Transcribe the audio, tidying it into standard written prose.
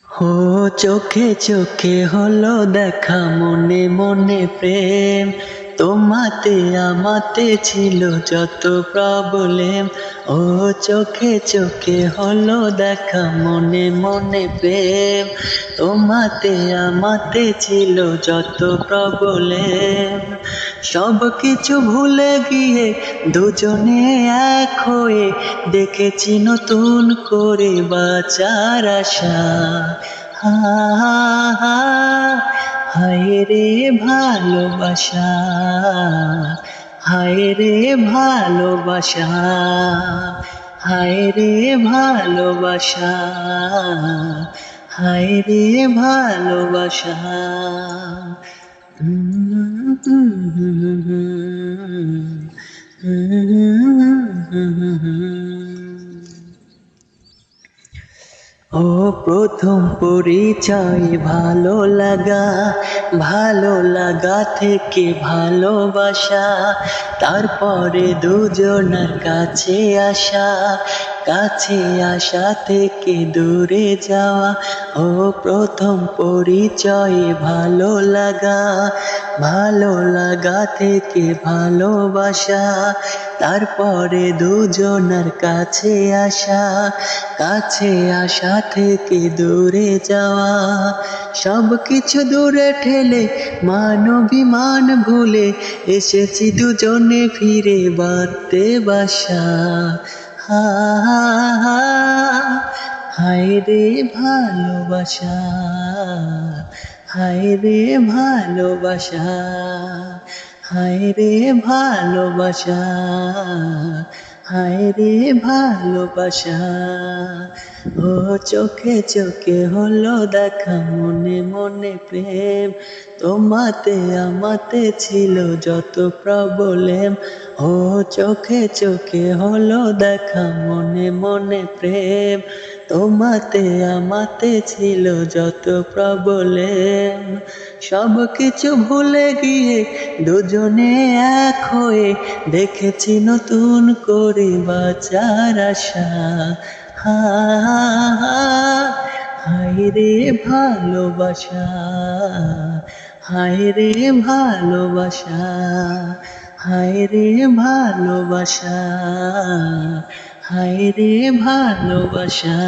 ও চোখে চোখে হলো দেখা, মনে মনে প্রেম, তোমাতে আমাতে ছিল যত প্রবলেম। ও চোখে চোখে হলো দেখা, মনে মনে প্রেম, তোমাতে আমাতে ছিল যত প্রবলেম। সব কিছু ভুলে গিয়ে দুজনে এক হয়ে দেখেছি নতুন করে বাঁচার আশা। হা হা হা, হায় রে ভালোবাসা, হায় রে ভালোবাসা, হায় রে ভালোবাসা, হায় রে ভালোবাসা। ও প্রথম পরিচয় ভালো লাগা, ভালো লাগা থেকে ভালোবাসা, তারপরে দুজনের কাছে আসা, কাছে আসা থেকে দূরে যাওয়া। ও প্রথম পরিচয় ভালো লাগা, ভালো লাগা থেকে ভালোবাসা, তারপরে দুজনের কাছে আসা, কাছে আসা থেকে দূরে যাওয়া। সব কিছু দূরে ঠেলে মান ভুলে এসেছি দুজনে ফিরে বাঁধতে বাসা। হা হা হা, হায় রে ভালোবাসা, হায় রে ভালোবাসা, হায় রে ভালোবাসা, হায় রে ভালোবাসা। ও চোখে চোখে হলো দেখা, মনে মনে প্রেম, তোমাতে আমাতে ছিল যত প্রবলেম। ও চোখে চোখে হলো দেখা, মনে মনে প্রেম, তোমাতে আমাতে ছিল যত প্রবলেম। সব কিছু ভুলে গিয়ে দুজনে এক হয়ে দেখেছি নতুন করে বাঁচার আশা। হা হা হা, হায় রে ভালোবাসা, হায় রে ভালোবাসা, হায় রে ভালোবাসা, হায় রে ভালোবাসা।